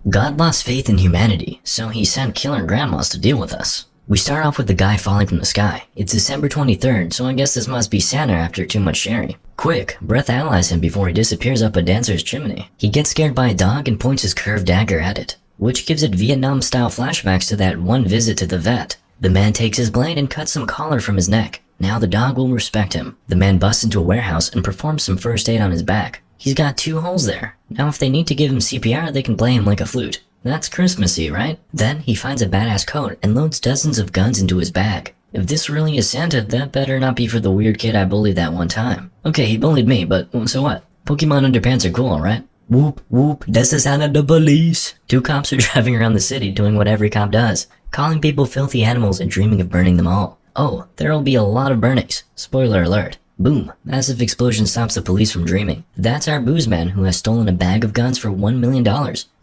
God lost faith in humanity, so he sent killer grandmas to deal with us. We start off with the guy falling from the sky. It's December 23rd, so I guess this must be Santa after too much sharing. Quick, breathalyze him before he disappears up a dancer's chimney. He gets scared by a dog and points his curved dagger at it, which gives it Vietnam-style flashbacks to that one visit to the vet. The man takes his blade and cuts some collar from his neck. Now the dog will respect him. The man busts into a warehouse and performs some first aid on his back. He's got 2 holes there. Now if they need to give him CPR, they can play him like a flute. That's Christmassy, right? Then he finds a badass coat and loads dozens of guns into his bag. If this really is Santa, that better not be for the weird kid I bullied that one time. Okay, he bullied me, but so what? Pokemon underpants are cool, alright? Whoop, whoop, that's the sound of the police. 2 cops are driving around the city doing what every cop does, calling people filthy animals and dreaming of burning them all. Oh, there'll be a lot of burnings. Spoiler alert. Boom, massive explosion stops the police from dreaming. That's our booze man who has stolen a bag of guns for $1 million.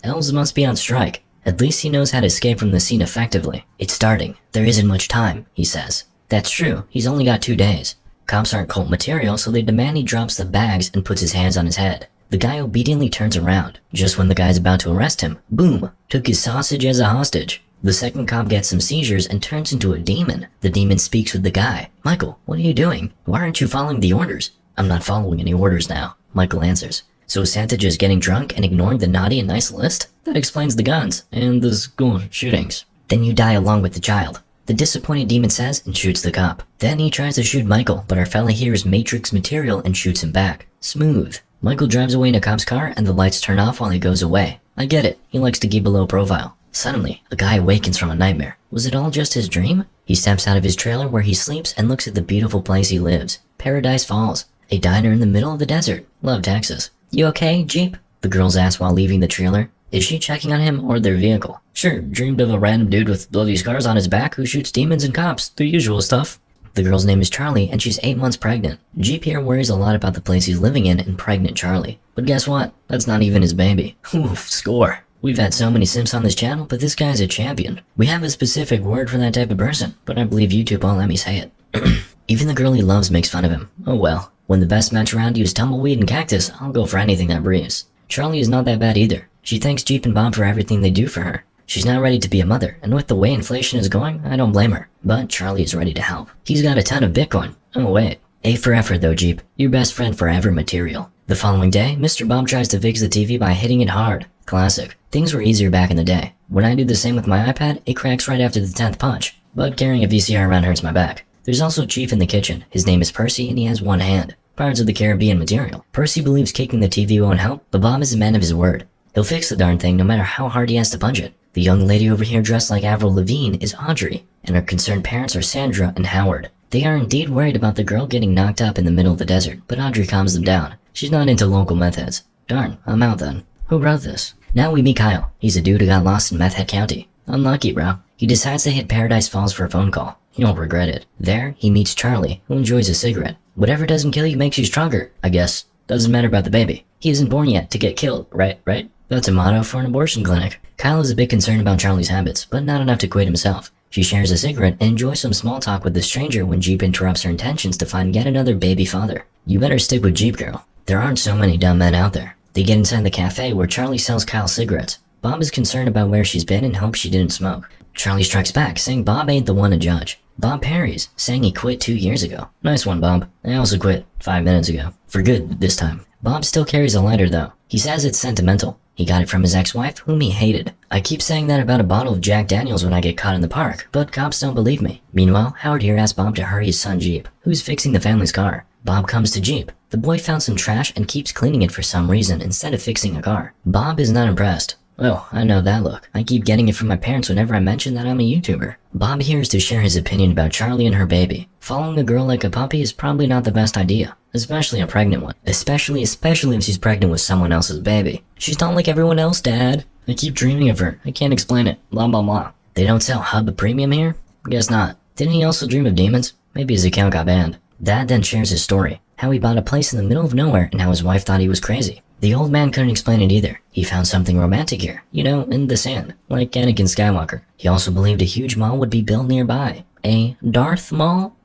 Elves must be on strike. At least he knows how to escape from the scene effectively. It's starting. There isn't much time, he says. That's true, he's only got 2 days. Cops aren't cult material, so they demand he drops the bags and puts his hands on his head. The guy obediently turns around. Just when the guy's about to arrest him, boom, took his sausage as a hostage. The second cop gets some seizures and turns into a demon. The demon speaks with the guy. Michael, what are you doing? Why aren't you following the orders? I'm not following any orders now, Michael answers. So is Santa just getting drunk and ignoring the naughty and nice list? That explains the guns and the school shootings. Then you die along with the child, the disappointed demon says and shoots the cop. Then he tries to shoot Michael, but our fella hears Matrix material and shoots him back. Smooth. Michael drives away in a cop's car and the lights turn off while he goes away. I get it, he likes to keep a low profile. Suddenly, a guy awakens from a nightmare. Was it all just his dream? He steps out of his trailer where he sleeps and looks at the beautiful place he lives. Paradise Falls, a diner in the middle of the desert. Love Texas. You okay, Jeep? The girls ask while leaving the trailer. Is she checking on him or their vehicle? Sure, dreamed of a random dude with bloody scars on his back who shoots demons and cops, the usual stuff. The girl's name is Charlie and she's 8 months pregnant. Jeep here worries a lot about the place he's living in and pregnant Charlie. But guess what? That's not even his baby. Oof, score. We've had so many simps on this channel, but this guy's a champion. We have a specific word for that type of person, but I believe YouTube won't let me say it. Even the girl he loves makes fun of him. Oh well. When the best match around you is tumbleweed and cactus, I'll go for anything that breathes. Charlie is not that bad either. She thanks Jeep and Bob for everything they do for her. She's now ready to be a mother, and with the way inflation is going, I don't blame her. But Charlie is ready to help. He's got a ton of Bitcoin. Oh wait. A for effort though, Jeep. Your best friend forever material. The following day, Mr. Bob tries to fix the TV by hitting it hard. Classic. Things were easier back in the day. When I do the same with my iPad, it cracks right after the 10th punch. But carrying a VCR around hurts my back. There's also Chief in the kitchen. His name is Percy and he has one hand. Pirates of the Caribbean material. Percy believes kicking the TV won't help, but Bob is a man of his word. He'll fix the darn thing no matter how hard he has to punch it. The young lady over here dressed like Avril Lavigne is Audrey, and her concerned parents are Sandra and Howard. They are indeed worried about the girl getting knocked up in the middle of the desert, but Audrey calms them down. She's not into local meth heads. Darn, I'm out then. Who wrote this? Now we meet Kyle. He's a dude who got lost in Meth Head County. Unlucky, bro. He decides to hit Paradise Falls for a phone call. You'll regret it. There, he meets Charlie, who enjoys a cigarette. Whatever doesn't kill you makes you stronger, I guess. Doesn't matter about the baby. He isn't born yet to get killed, right? That's a motto for an abortion clinic. Kyle is a bit concerned about Charlie's habits, but not enough to quit himself. She shares a cigarette and enjoys some small talk with the stranger when Jeep interrupts her intentions to find yet another baby father. You better stick with Jeep, girl. There aren't so many dumb men out there. They get inside the cafe where Charlie sells Kyle cigarettes. Bob is concerned about where she's been and hopes she didn't smoke. Charlie strikes back, saying Bob ain't the one to judge. Bob parries, saying he quit 2 years ago. Nice one, Bob. I also quit 5 minutes ago. For good this time. Bob still carries a lighter though. He says it's sentimental. He got it from his ex-wife, whom he hated. I keep saying that about a bottle of Jack Daniels when I get caught in the park, but cops don't believe me. Meanwhile, Howard here asks Bob to hurry his son Jeep, who's fixing the family's car. Bob comes to Jeep. The boy found some trash and keeps cleaning it for some reason instead of fixing a car. Bob is not impressed. Oh, I know that look. I keep getting it from my parents whenever I mention that I'm a YouTuber. Bob here is to share his opinion about Charlie and her baby. Following a girl like a puppy is probably not the best idea. Especially a pregnant one. Especially if she's pregnant with someone else's baby. She's not like everyone else, Dad. I keep dreaming of her. I can't explain it. Blah blah blah. They don't sell Hub Premium here? Guess not. Didn't he also dream of demons? Maybe his account got banned. Dad then shares his story. How he bought a place in the middle of nowhere and how his wife thought he was crazy. The old man couldn't explain it either. He found something romantic here, you know, in the sand, like Anakin Skywalker. He also believed a huge mall would be built nearby. A Darth Mall?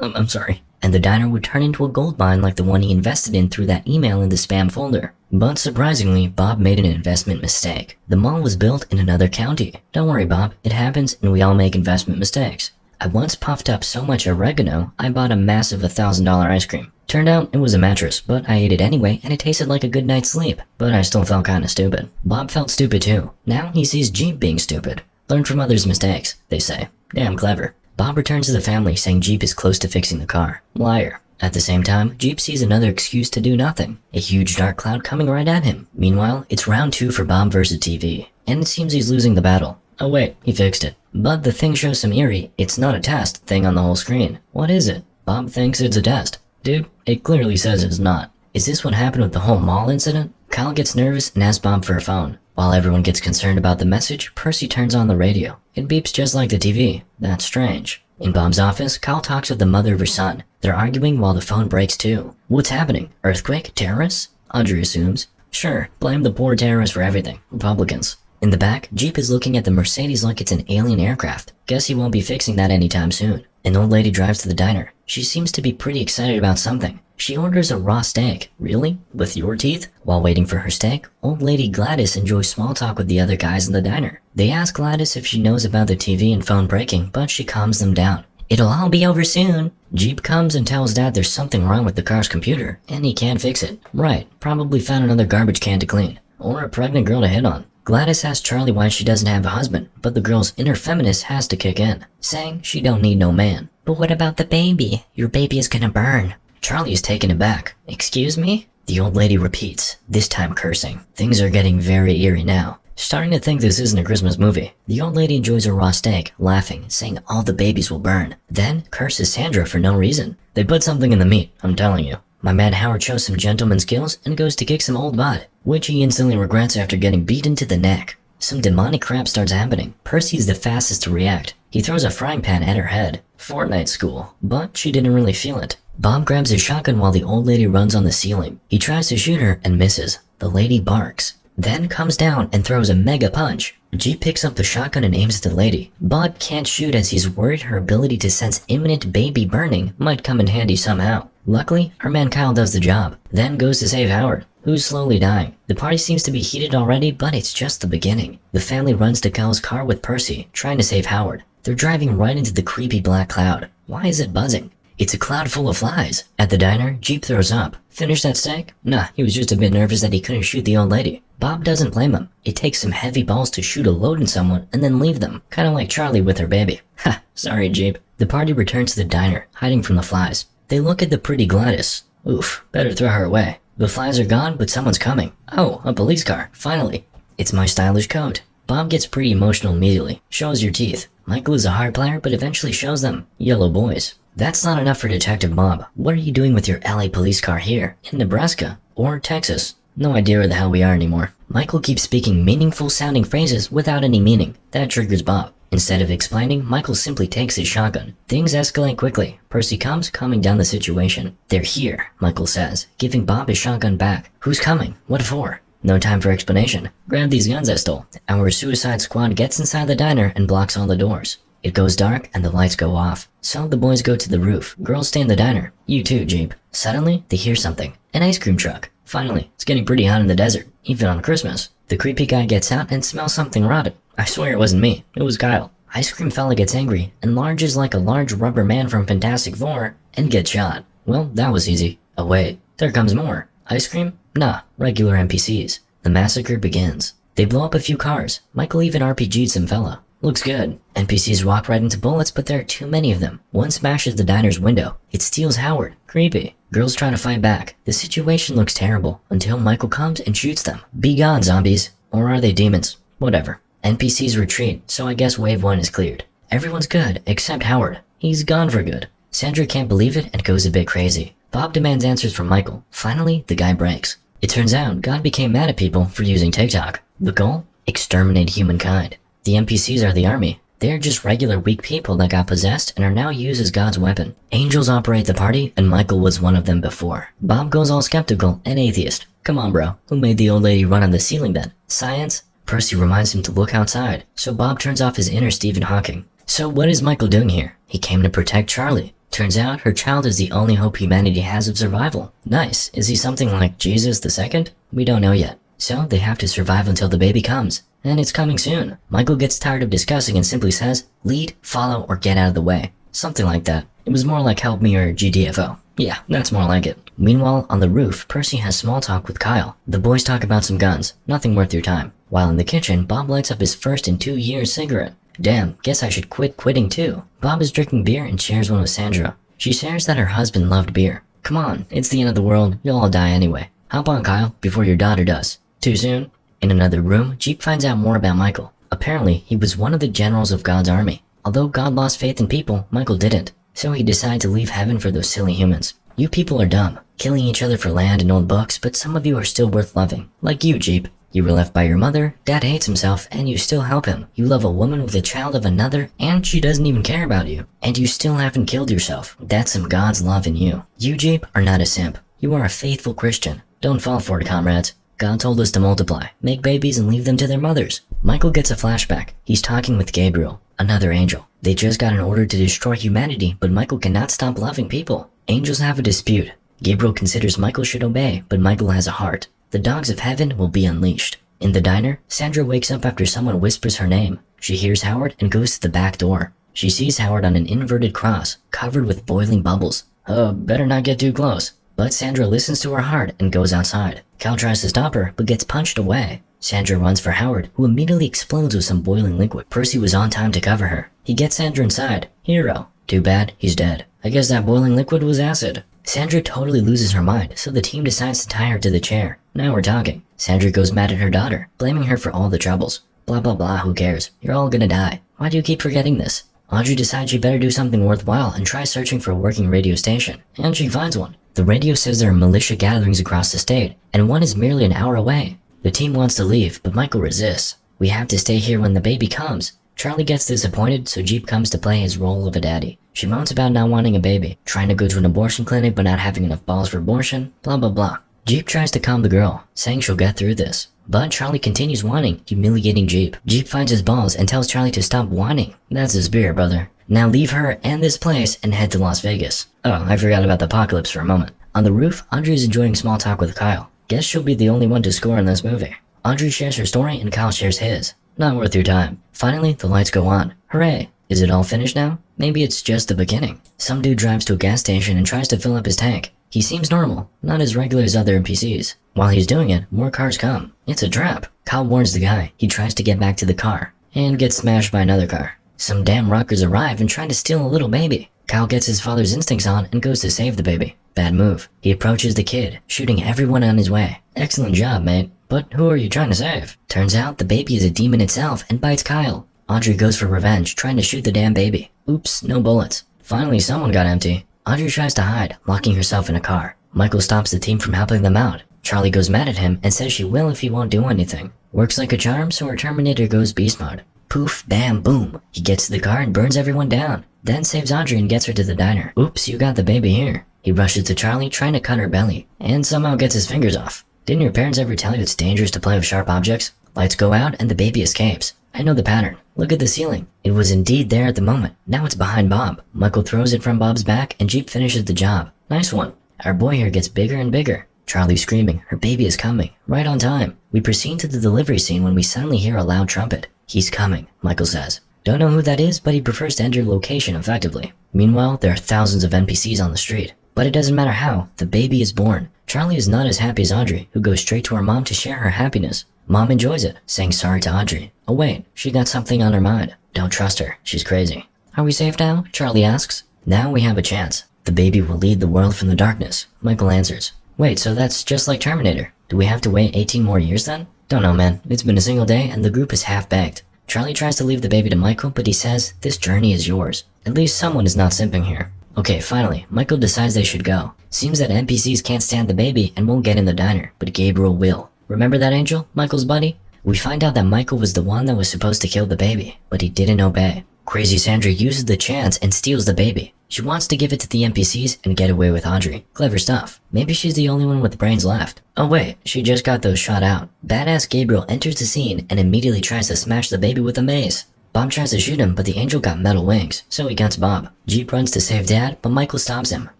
I'm sorry. and the diner would turn into a gold mine like the one he invested in through that email in the spam folder. But surprisingly, Bob made an investment mistake. The mall was built in another county. Don't worry, Bob, it happens and we all make investment mistakes. I once puffed up so much oregano, I bought a massive $1,000 ice cream. Turned out it was a mattress, but I ate it anyway and it tasted like a good night's sleep. But I still felt kinda stupid. Bob felt stupid too. Now he sees Jeep being stupid. Learn from others' mistakes, they say. Damn clever. Bob returns to the family saying Jeep is close to fixing the car. Liar. At the same time, Jeep sees another excuse to do nothing. A huge dark cloud coming right at him. Meanwhile, it's round 2 for Bob versus TV. And it seems he's losing the battle. Oh wait, he fixed it. But the thing shows some eerie, it's not a test thing on the whole screen. What is it? Bob thinks it's a test. Dude, it clearly says it's not. Is this what happened with the whole mall incident? Kyle gets nervous and asks Bob for a phone. While everyone gets concerned about the message, Percy turns on the radio. It beeps just like the TV. That's strange. In Bob's office, Kyle talks with the mother of her son. They're arguing while the phone breaks too. What's happening? Earthquake? Terrorists? Audrey assumes. Sure, blame the poor terrorists for everything. Republicans. In the back, Jeep is looking at the Mercedes like it's an alien aircraft. Guess he won't be fixing that anytime soon. An old lady drives to the diner. She seems to be pretty excited about something. She orders a raw steak. Really? With your teeth? While waiting for her steak, old lady Gladys enjoys small talk with the other guys in the diner. They ask Gladys if she knows about the TV and phone breaking, but she calms them down. It'll all be over soon. Jeep comes and tells Dad there's something wrong with the car's computer, and he can't fix it. Right, probably found another garbage can to clean. Or a pregnant girl to hit on. Gladys asks Charlie why she doesn't have a husband, but the girl's inner feminist has to kick in, saying she don't need no man. But what about the baby? Your baby is gonna burn. Charlie is taken aback. Excuse me? The old lady repeats, this time cursing. Things are getting very eerie now. Starting to think this isn't a Christmas movie. The old lady enjoys her raw steak, laughing, saying all the babies will burn. Then curses Sandra for no reason. They put something in the meat, I'm telling you. My man Howard shows some gentleman skills and goes to kick some old bud, which he instantly regrets after getting beaten to the neck. Some demonic crap starts happening. Percy's the fastest to react. He throws a frying pan at her head. Fortnite school, but she didn't really feel it. Bob grabs his shotgun while the old lady runs on the ceiling. He tries to shoot her and misses. The lady barks, then comes down and throws a mega punch. Jeep picks up the shotgun and aims at the lady. Bob can't shoot as he's worried her ability to sense imminent baby burning might come in handy somehow. Luckily, our man Kyle does the job, then goes to save Howard, who's slowly dying. The party seems to be heated already, but it's just the beginning. The family runs to Kyle's car with Percy, trying to save Howard. They're driving right into the creepy black cloud. Why is it buzzing? It's a cloud full of flies. At the diner, Jeep throws up. Finish that steak? Nah, he was just a bit nervous that he couldn't shoot the old lady. Bob doesn't blame him. It takes some heavy balls to shoot a load in someone and then leave them, kinda like Charlie with her baby. Ha, sorry Jeep. The party returns to the diner, hiding from the flies. They look at the pretty Gladys. Oof, better throw her away. The flies are gone, but someone's coming. Oh, a police car, finally. It's my stylish coat. Bob gets pretty emotional immediately. Shows your teeth. Michael is a hard player, but eventually shows them. Yellow boys. That's not enough for Detective Bob. What are you doing with your LA police car here? In Nebraska? Or Texas? No idea where the hell we are anymore. Michael keeps speaking meaningful sounding phrases without any meaning. That triggers Bob. Instead of explaining, Michael simply takes his shotgun. Things escalate quickly. Percy comes, calming down the situation. They're here, Michael says, giving Bob his shotgun back. Who's coming? What for? No time for explanation. Grab these guns I stole. Our suicide squad gets inside the diner and blocks all the doors. It goes dark and the lights go off. So the boys go to the roof. Girls stay in the diner. You too, Jeep. Suddenly, they hear something. An ice cream truck. Finally, it's getting pretty hot in the desert, even on Christmas. The creepy guy gets out and smells something rotten. I swear it wasn't me. It was Kyle. Ice cream fella gets angry, enlarges like a large rubber man from Fantastic Four, and gets shot. Well, that was easy. Oh wait, there comes more. Ice cream? Nah, regular NPCs. The massacre begins. They blow up a few cars. Michael even RPG'd some fella. Looks good. NPCs walk right into bullets, but there are too many of them. One smashes the diner's window. It steals Howard. Creepy. Girls try to fight back. The situation looks terrible until Michael comes and shoots them. Be gone, zombies. Or are they demons? Whatever. NPCs retreat, so I guess wave 1 is cleared. Everyone's good, except Howard. He's gone for good. Sandra can't believe it and goes a bit crazy. Bob demands answers from Michael. Finally, the guy breaks. It turns out God became mad at people for using TikTok. The goal? Exterminate humankind. The NPCs are the army. They're just regular weak people that got possessed and are now used as God's weapon. Angels operate the party, and Michael was one of them before. Bob goes all skeptical and atheist. Come on bro, who made the old lady run on the ceiling then? Science? Percy reminds him to look outside, so Bob turns off his inner Stephen Hawking. So what is Michael doing here? He came to protect Charlie. Turns out her child is the only hope humanity has of survival. Nice. Is he something like Jesus the Second? We don't know yet. So they have to survive until the baby comes. And it's coming soon. Michael gets tired of discussing and simply says, lead, follow, or get out of the way. Something like that. It was more like help me or GDFO. Yeah, that's more like it. Meanwhile, on the roof, Percy has small talk with Kyle. The boys talk about some guns. Nothing worth your time. While in the kitchen, Bob lights up his first in 2 years cigarette. Damn, guess I should quit quitting too. Bob is drinking beer and shares one with Sandra. She shares that her husband loved beer. Come on, it's the end of the world. You'll all die anyway. Hop on, Kyle, before your daughter does. Too soon? In another room, Jeep finds out more about Michael. Apparently, he was one of the generals of God's army. Although God lost faith in people, Michael didn't. So he decided to leave heaven for those silly humans. You people are dumb, killing each other for land and old books, but some of you are still worth loving. Like you, Jeep. You were left by your mother, dad hates himself, and you still help him. You love a woman with a child of another, and she doesn't even care about you. And you still haven't killed yourself. That's some God's love in you. You, Jeep, are not a simp. You are a faithful Christian. Don't fall for it, comrades. God told us to multiply, make babies, and leave them to their mothers. Michael gets a flashback. He's talking with Gabriel, another angel. They just got an order to destroy humanity, but Michael cannot stop loving people. Angels have a dispute. Gabriel considers Michael should obey, but Michael has a heart. The dogs of heaven will be unleashed. In the diner, Sandra wakes up after someone whispers her name. She hears Howard and goes to the back door. She sees Howard on an inverted cross, covered with boiling bubbles. Better not get too close. But Sandra listens to her heart and goes outside. Cal tries to stop her, but gets punched away. Sandra runs for Howard, who immediately explodes with some boiling liquid. Percy was on time to cover her. He gets Sandra inside. Hero. Too bad, he's dead. I guess that boiling liquid was acid. Sandra totally loses her mind, so the team decides to tie her to the chair. Now we're talking. Sandra goes mad at her daughter, blaming her for all the troubles. Blah blah blah, who cares? You're all gonna die. Why do you keep forgetting this? Audrey decides she better do something worthwhile and tries searching for a working radio station. And she finds one. The radio says there are militia gatherings across the state, and one is merely an hour away. The team wants to leave, but Michael resists. We have to stay here when the baby comes. Charlie gets disappointed, so Jeep comes to play his role of a daddy. She moans about not wanting a baby, trying to go to an abortion clinic but not having enough balls for abortion, blah blah blah. Jeep tries to calm the girl, saying she'll get through this. But Charlie continues whining, humiliating Jeep. Jeep finds his balls and tells Charlie to stop whining. That's his spirit, brother. Now leave her and this place and head to Las Vegas. Oh, I forgot about the apocalypse for a moment. On the roof, Audrey is enjoying small talk with Kyle. Guess she'll be the only one to score in this movie. Audrey shares her story and Kyle shares his. Not worth your time. Finally, the lights go on. Hooray! Is it all finished now? Maybe it's just the beginning. Some dude drives to a gas station and tries to fill up his tank. He seems normal, not as regular as other NPCs. While he's doing it, more cars come. It's a trap. Kyle warns the guy. He tries to get back to the car and gets smashed by another car. Some damn rockers arrive and try to steal a little baby. Kyle gets his father's instincts on and goes to save the baby. Bad move. He approaches the kid, shooting everyone on his way. Excellent job, mate. But who are you trying to save? Turns out the baby is a demon itself and bites Kyle. Audrey goes for revenge, trying to shoot the damn baby. Oops, no bullets. Finally, someone got empty. Audrey tries to hide, locking herself in a car. Michael stops the team from helping them out. Charlie goes mad at him and says she will if he won't do anything. Works like a charm, so her Terminator goes beast mode. Poof, bam, boom. He gets to the car and burns everyone down. Then saves Audrey and gets her to the diner. Oops, you got the baby here. He rushes to Charlie, trying to cut her belly, and somehow gets his fingers off. Didn't your parents ever tell you it's dangerous to play with sharp objects? Lights go out and the baby escapes. I know the pattern. Look at the ceiling. It was indeed there at the moment. Now it's behind Bob. Michael throws it from Bob's back and Jeep finishes the job. Nice one. Our boy here gets bigger and bigger. Charlie screaming, her baby is coming. Right on time. We proceed to the delivery scene when we suddenly hear a loud trumpet. He's coming, Michael says. Don't know who that is, but he prefers to enter location effectively. Meanwhile, there are thousands of NPCs on the street. But it doesn't matter how, the baby is born. Charlie is not as happy as Audrey, who goes straight to her mom to share her happiness. Mom enjoys it, saying sorry to Audrey. Oh wait, she got something on her mind. Don't trust her, she's crazy. Are we safe now? Charlie asks. Now we have a chance. The baby will lead the world from the darkness, Michael answers. Wait, so that's just like Terminator. Do we have to wait 18 more years then? Don't know, man. It's been a single day and the group is half-baked. Charlie tries to leave the baby to Michael, but he says, this journey is yours. At least someone is not simping here. Okay, finally, Michael decides they should go. Seems that NPCs can't stand the baby and won't get in the diner, but Gabriel will. Remember that angel, Michael's buddy? We find out that Michael was the one that was supposed to kill the baby, but he didn't obey. Crazy Sandra uses the chance and steals the baby. She wants to give it to the NPCs and get away with Audrey. Clever stuff. Maybe she's the only one with brains left. Oh wait, she just got those shot out. Badass Gabriel enters the scene and immediately tries to smash the baby with a mace. Bob tries to shoot him, but the angel got metal wings, so he gets Bob. Jeep runs to save Dad, but Michael stops him.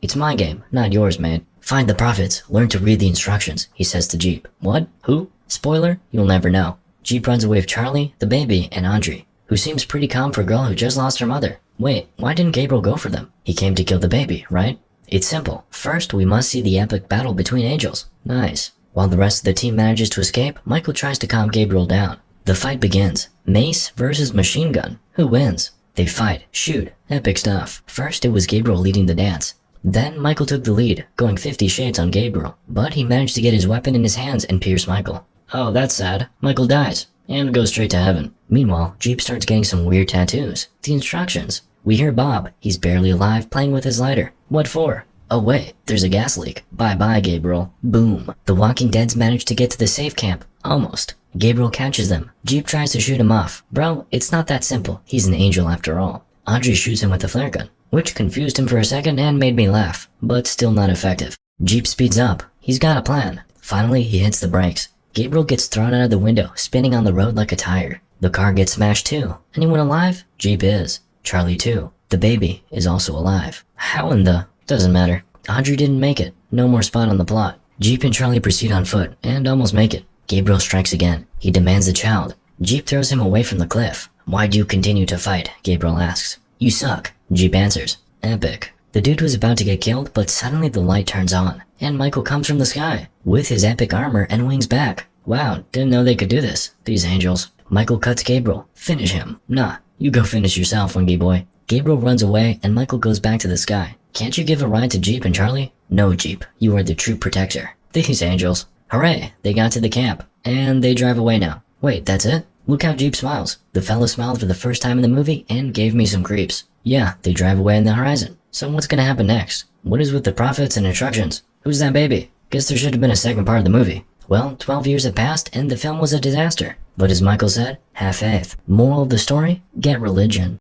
It's my game, not yours, mate. Find the prophets, learn to read the instructions, he says to Jeep. What? Who? Spoiler? You'll never know. Jeep runs away with Charlie, the baby, and Audrey, who seems pretty calm for a girl who just lost her mother. Wait, why didn't Gabriel go for them? He came to kill the baby, right? It's simple. First, we must see the epic battle between angels. Nice. While the rest of the team manages to escape, Michael tries to calm Gabriel down. The fight begins. Mace versus machine gun. Who wins? They fight, shoot, epic stuff. First, it was Gabriel leading the dance. Then, Michael took the lead, going 50 shades on Gabriel, but he managed to get his weapon in his hands and pierce Michael. Oh, that's sad. Michael dies, and goes straight to heaven. Meanwhile, Jeep starts getting some weird tattoos. The instructions. We hear Bob. He's barely alive, playing with his lighter. What for? Oh wait, there's a gas leak. Bye-bye, Gabriel. Boom. The Walking Deads manage to get to the safe camp. Almost. Gabriel catches them. Jeep tries to shoot him off. Bro, it's not that simple. He's an angel after all. Audrey shoots him with a flare gun, which confused him for a second and made me laugh, but still not effective. Jeep speeds up. He's got a plan. Finally, he hits the brakes. Gabriel gets thrown out of the window, spinning on the road like a tire. The car gets smashed too. Anyone alive? Jeep is. Charlie too. The baby is also alive. How in the... Doesn't matter. Audrey didn't make it. No more spot on the plot. Jeep and Charlie proceed on foot, and almost make it. Gabriel strikes again. He demands the child. Jeep throws him away from the cliff. Why do you continue to fight? Gabriel asks. You suck. Jeep answers. Epic. The dude was about to get killed, but suddenly the light turns on, and Michael comes from the sky, with his epic armor and wings back. Wow, didn't know they could do this, these angels. Michael cuts Gabriel. Finish him. Nah, you go finish yourself, Wingy boy. Gabriel runs away, and Michael goes back to the sky. Can't you give a ride to Jeep and Charlie? No, Jeep. You are the true protector. These angels. Hooray, they got to the camp. And they drive away now. Wait, that's it? Look how Jeep smiles. The fellow smiled for the first time in the movie and gave me some creeps. Yeah, they drive away in the horizon. So what's gonna happen next? What is with the prophets and instructions? Who's that baby? Guess there should have been a second part of the movie. Well, 12 years have passed and the film was a disaster. But as Michael said, have faith. Moral of the story? Get religion.